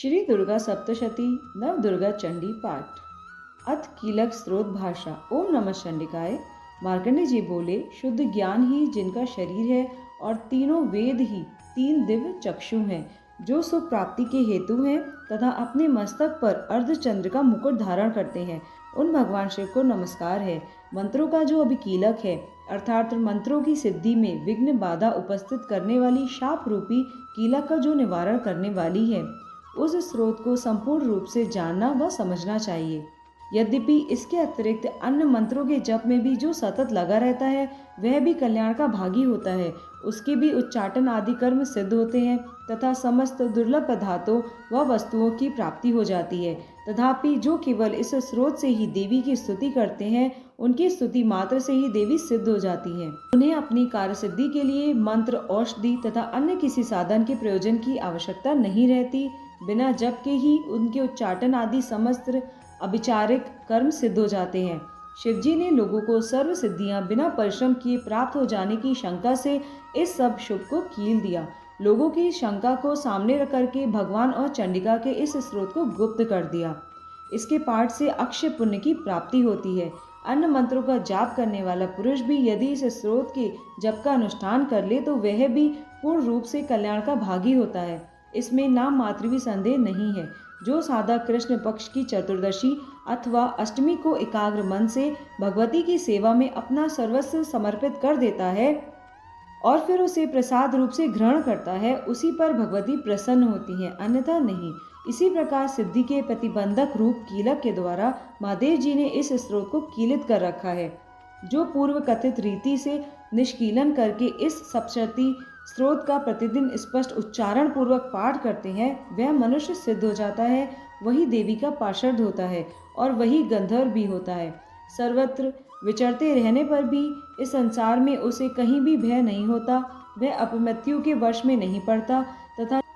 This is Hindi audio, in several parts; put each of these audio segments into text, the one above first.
श्री दुर्गा सप्तशती नव दुर्गा चंडी पाठ। अथ कीलक स्रोत भाषा। ओम नमः चंडिकाय। मार्कंडेय जी बोले, शुद्ध ज्ञान ही जिनका शरीर है और तीनों वेद ही तीन दिव्य चक्षु हैं, जो सुख प्राप्ति के हेतु हैं तथा अपने मस्तक पर अर्धचंद्र का मुकुट धारण करते हैं, उन भगवान शिव को नमस्कार है। मंत्रों का जो अभी कीलक है, अर्थात मंत्रों की सिद्धि में विघ्न बाधा उपस्थित करने वाली शाप रूपी कीलक का जो निवारण करने वाली है, उस स्रोत को संपूर्ण रूप से जानना व समझना चाहिए। यद्यपि इसके अतिरिक्त अन्य मंत्रों के जप में भी जो सतत लगा रहता है, वह भी कल्याण का भागी होता है। उसके भी उच्चाटन आदि कर्म सिद्ध होते हैं तथा समस्त दुर्लभ पदार्थों व वस्तुओं की प्राप्ति हो जाती है। तथापि जो केवल इस स्रोत से ही देवी की स्तुति करते हैं, उनकी स्तुति मात्र से ही देवी सिद्ध हो जाती है। उन्हें अपनी कार्य सिद्धि के लिए मंत्र, औषधि तथा अन्य किसी साधन के प्रयोजन की आवश्यकता नहीं रहती। बिना जप के ही उनके उच्चाटन आदि समस्त अभिचारिक कर्म सिद्ध हो जाते हैं। शिवजी ने लोगों को सर्व सिद्धियां बिना परिश्रम किए प्राप्त हो जाने की शंका से इस सब शुभ को कील दिया। लोगों की शंका को सामने रख करके भगवान और चंडिका के इस स्रोत को गुप्त कर दिया। इसके पाठ से अक्षय पुण्य की प्राप्ति होती है। अन्य मंत्रों का जाप करने वाला पुरुष भी यदि इस स्रोत के जप का अनुष्ठान कर ले तो वह भी पूर्ण रूप से कल्याण का भागी होता है। इसमें नाम मात्र भी संदेह नहीं है। जो साधक कृष्ण पक्ष की चतुर्दशी अथवा अष्टमी को एकाग्र मन से भगवती की सेवा में अपना सर्वस्व समर्पित कर देता है और फिर उसे प्रसाद रूप से ग्रहण करता है, उसी पर भगवती प्रसन्न होती है, अन्यथा नहीं। इसी प्रकार सिद्धि के प्रतिबंधक रूप कीलक के द्वारा महादेव जी ने इस स्रोत को कीलित कर रखा है। जो पूर्व कथित रीति से निष्कीलन करके इस सप्तशती स्रोत का प्रतिदिन स्पष्ट उच्चारण पूर्वक पाठ करते हैं, वह मनुष्य सिद्ध हो जाता है, वही देवी का पार्षद होता है और वही गंधर्व भी होता है। सर्वत्र विचरते रहने पर भी इस संसार में उसे कहीं भी भय नहीं होता। वह अपमृत्यु के वश में नहीं पड़ता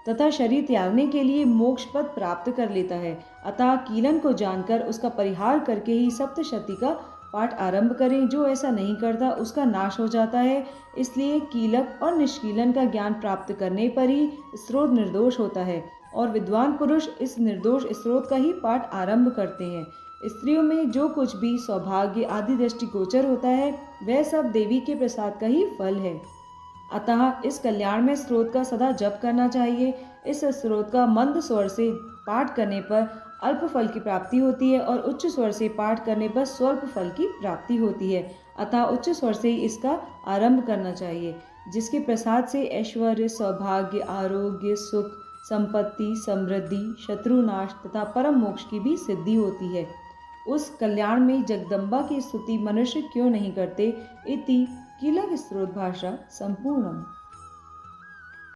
तथा शरीर त्यागने के लिए मोक्ष पद प्राप्त कर लेता है। अतः कीलन को जानकर उसका परिहार करके ही सप्तशती का पाठ आरंभ करें। जो ऐसा नहीं करता उसका नाश हो जाता है। इसलिए कीलक और निष्कीलन का ज्ञान प्राप्त करने पर ही स्रोत निर्दोष होता है और विद्वान पुरुष इस निर्दोष स्रोत का ही पाठ आरंभ करते हैं। स्त्रियों में जो कुछ भी सौभाग्य आदि दृष्टिगोचर होता है, वह सब देवी के प्रसाद का ही फल है। अतः इस कल्याण में स्रोत का सदा जप करना चाहिए। इस स्रोत का मंद स्वर से पाठ करने पर अल्प फल की प्राप्ति होती है और उच्च स्वर से पाठ करने पर स्वल्प फल की प्राप्ति होती है। अतः उच्च स्वर से ही इसका आरंभ करना चाहिए, जिसके प्रसाद से ऐश्वर्य, सौभाग्य, आरोग्य, सुख, संपत्ति, समृद्धि, शत्रुनाश तथा परम मोक्ष की भी सिद्धि होती है। उस कल्याण में जगदम्बा की स्तुति मनुष्य क्यों नहीं करते। इति कीलक स्रोत भाषा संपूर्णम।